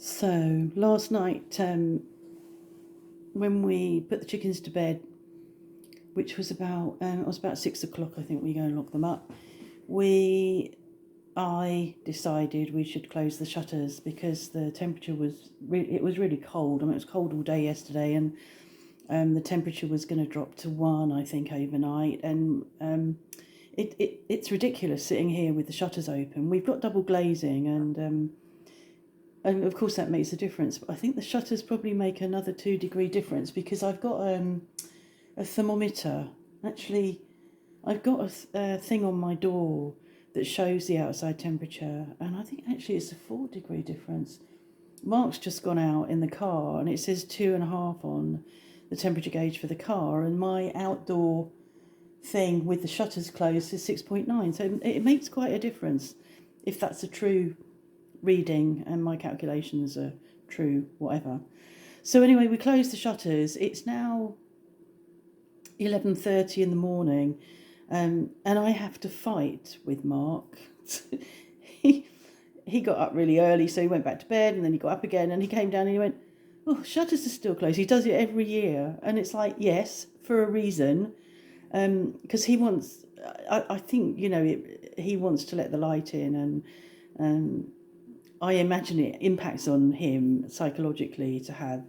So last night, when we put the chickens to bed, which was it was about 6 o'clock, I think we go and lock them up. I decided we should close the shutters because the temperature it was really cold. I mean, it was cold all day yesterday, and the temperature was going to drop to 1, I think, overnight, and it's ridiculous sitting here with the shutters open. We've got double glazing, and of course that makes a difference. But I think the shutters probably make another 2-degree difference because I've got a thermometer. Actually, I've got a thing on my door that shows the outside temperature, and I think actually it's a 4-degree difference. Mark's just gone out in the car, and it says 2.5 on the temperature gauge for the car, and my outdoor thing with the shutters closed is 6.9. So it makes quite a difference if that's a true reading and my calculations are true, whatever. So anyway, we closed the shutters. It's now 11:30 in the morning, and I have to fight with Mark. he got up really early, so he went back to bed, and then he got up again, and he came down and he went, "Oh, shutters are still closed." He does it every year, and it's like, yes, for a reason, because he wants. I think he wants to let the light in, and I imagine it impacts on him psychologically to have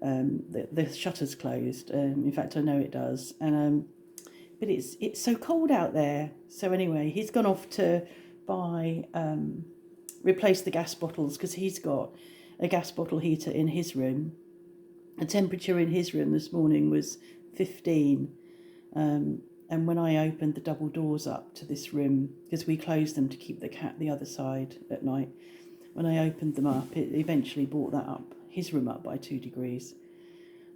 the shutters closed. In fact, I know it does. But it's so cold out there. So anyway, he's gone off to buy replace the gas bottles because he's got a gas bottle heater in his room. The temperature in his room this morning was 15. And when I opened the double doors up to this room, because we closed them to keep the cat the other side at night, when I opened them up, it eventually brought that up, his room up by 2 degrees.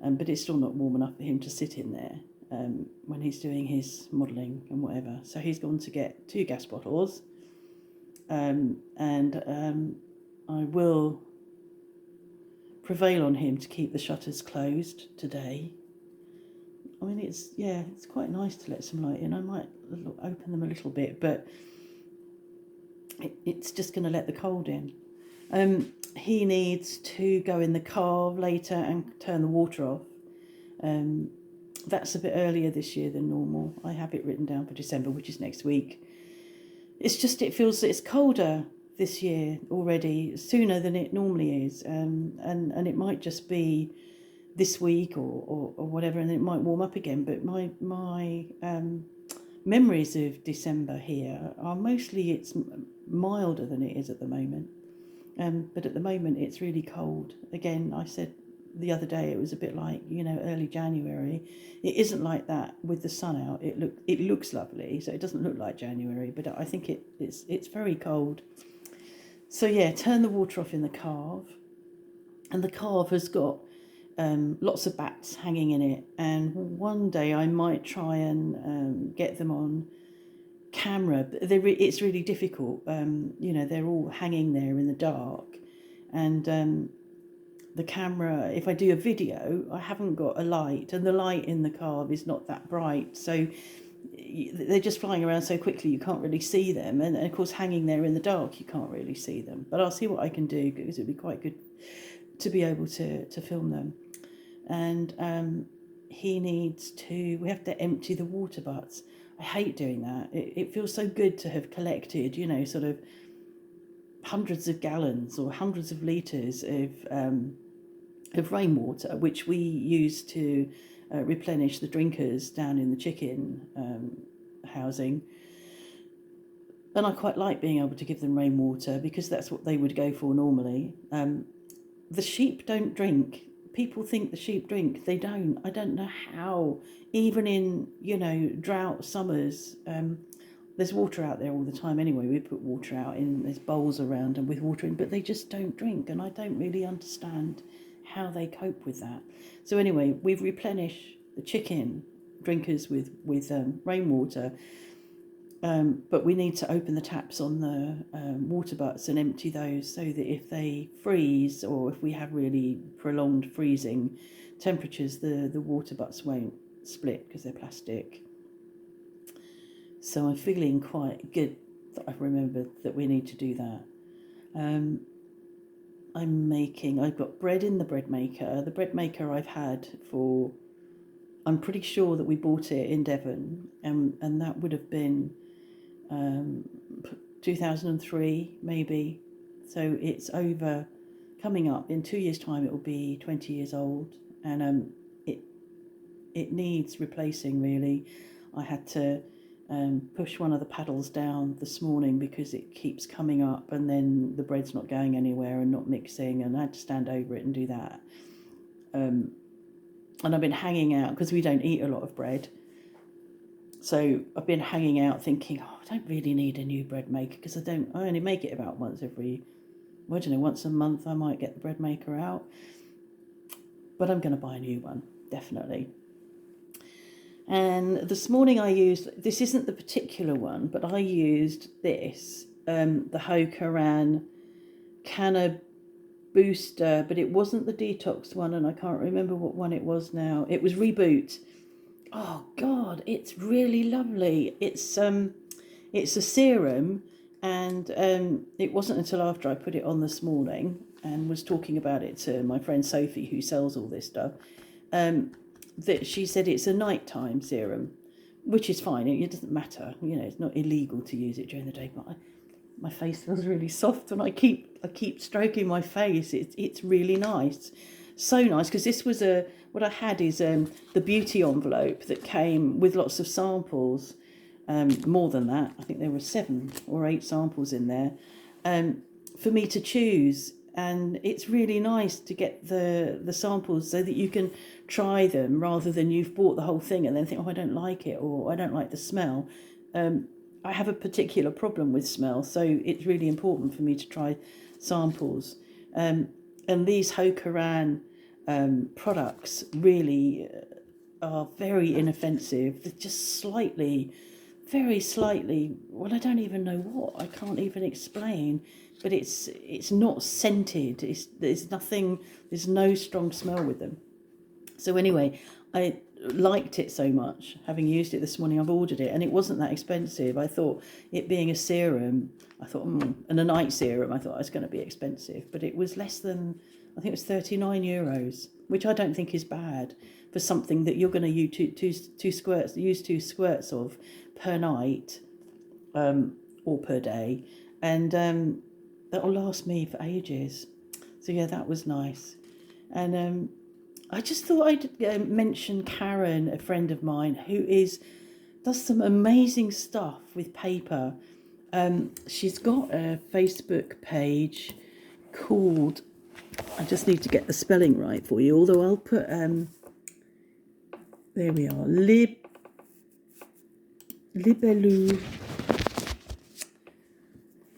But it's still not warm enough for him to sit in there when he's doing his modelling and whatever. So he's gone to get 2 gas bottles, and I will prevail on him to keep the shutters closed today. I mean, it's quite nice to let some light in. I might open them a little bit, but it's just going to let the cold in. He needs to go in the car later and turn the water off. That's a bit earlier this year than normal. I have it written down for December, which is next week. It's just, it feels that it's colder this year already, sooner than it normally is. And it might just be this week or whatever, and it might warm up again. But my memories of December here are mostly it's milder than it is at the moment. But at the moment it's really cold. Again, I said the other day it was a bit like early January. It isn't like that with the sun out. It looks lovely, so it doesn't look like January, but I think it's very cold. So yeah, turn the water off in the carve, and the carve has got lots of bats hanging in it, and one day I might try and get them on camera, but it's really difficult. They're all hanging there in the dark, and the camera, if I do a video, I haven't got a light, and the light in the carve is not that bright, so they're just flying around so quickly you can't really see them, and of course hanging there in the dark you can't really see them. But I'll see what I can do, because it'd be quite good to be able to film them. And we have to empty the water butts. I hate doing that. It feels so good to have collected, sort of hundreds of gallons or hundreds of litres of rainwater, which we use to replenish the drinkers down in the chicken housing. And I quite like being able to give them rainwater because that's what they would go for normally. The sheep don't drink. People think the sheep drink. They don't. I don't know how. Even in, drought summers, there's water out there all the time anyway. We put water out there's bowls around and with water in, but they just don't drink. And I don't really understand how they cope with that. So anyway, we've replenished the chicken drinkers with rainwater. But we need to open the taps on the water butts and empty those, so that if they freeze or if we have really prolonged freezing temperatures, the water butts won't split because they're plastic. So I'm feeling quite good that I've remembered that we need to do that. I've got bread in the bread maker. The bread maker I've had for, I'm pretty sure that we bought it in Devon, and that would have been 2003 maybe. So it's over, coming up in 2 years' time. It will be 20 years old, and it needs replacing really. I had to push one of the paddles down this morning because it keeps coming up and then the bread's not going anywhere and not mixing, and I had to stand over it and do that. And I've been hanging out because we don't eat a lot of bread. So I've been hanging out thinking, oh, I don't really need a new bread maker because I only make it about once a month I might get the bread maker out. But I'm going to buy a new one, definitely. And this morning this isn't the particular one, but I used this, the Hokaran Canna Booster, but it wasn't the detox one, and I can't remember what one it was now. It was Reboot. Oh God, it's really lovely. It's a serum, and it wasn't until after I put it on this morning and was talking about it to my friend Sophie, who sells all this stuff, that she said it's a nighttime serum, which is fine. It doesn't matter, it's not illegal to use it during the day. But my face feels really soft, and I keep stroking my face. It's really nice, so nice, because this was what I had is the beauty envelope that came with lots of samples. More than that, I think there were 7 or 8 samples in there for me to choose. And it's really nice to get the samples so that you can try them rather than you've bought the whole thing and then think, oh, I don't like it, or I don't like the smell. I have a particular problem with smell, so it's really important for me to try samples. And these Hokaran products really are very inoffensive. They're just very slightly, well, I don't even know what, I can't even explain, but it's not scented. There's no strong smell with them. So anyway, I liked it so much. Having used it this morning, I've ordered it, and it wasn't that expensive. I thought, it being a serum, and a night serum, I thought it's going to be expensive, but it was less than, I think it was €39, which I don't think is bad for something that you're going to use two squirts of per night, or per day, and that'll last me for ages. So yeah, that was nice. And I just thought I'd mention Karen, a friend of mine, who does some amazing stuff with paper. She's got a Facebook page called, I just need to get the spelling right for you, although I'll put, there we are,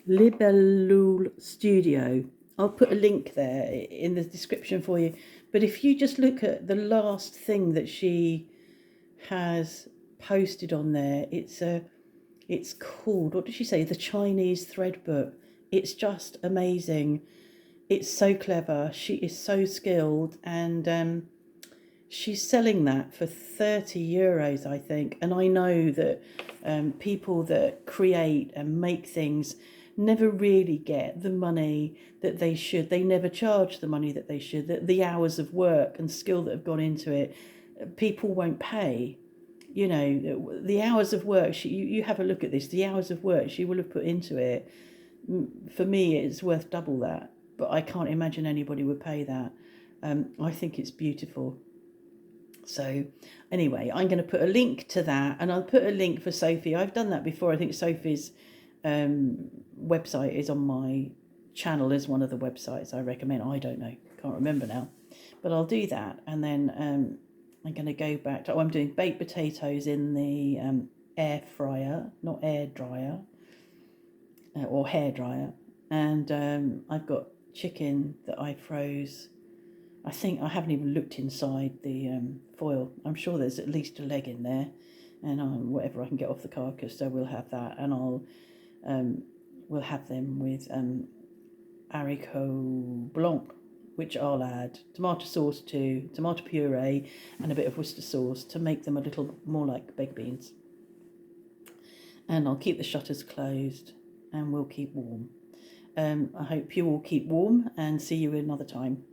Libellule Studio. I'll put a link there in the description for you. But if you just look at the last thing that she has posted on there, it's called, what did she say? The Chinese Thread Book. It's just amazing. It's so clever. She is so skilled, and she's selling that for €30, I think. And I know that people that create and make things never really get the money that they should. They never charge the money that they should. The hours of work and skill that have gone into it, people won't pay. The hours of work, you have a look at this, the hours of work she will have put into it, for me, it's worth double that. But I can't imagine anybody would pay that. I think it's beautiful. So anyway, I'm going to put a link to that, and I'll put a link for Sophie. I've done that before. I think Sophie's website is on my channel as one of the websites I recommend. I don't know, can't remember now, but I'll do that. And then I'm going to go back to, I'm doing baked potatoes in the air fryer, not air dryer, or hair dryer. And I've got chicken that I froze. I think I haven't even looked inside the foil. I'm sure there's at least a leg in there, and whatever I can get off the carcass. So we'll have that, and we'll have them with haricot blanc, which I'll add tomato sauce to, tomato puree, and a bit of Worcester sauce to make them a little more like baked beans. And I'll keep the shutters closed, and we'll keep warm. I hope you all keep warm and see you another time.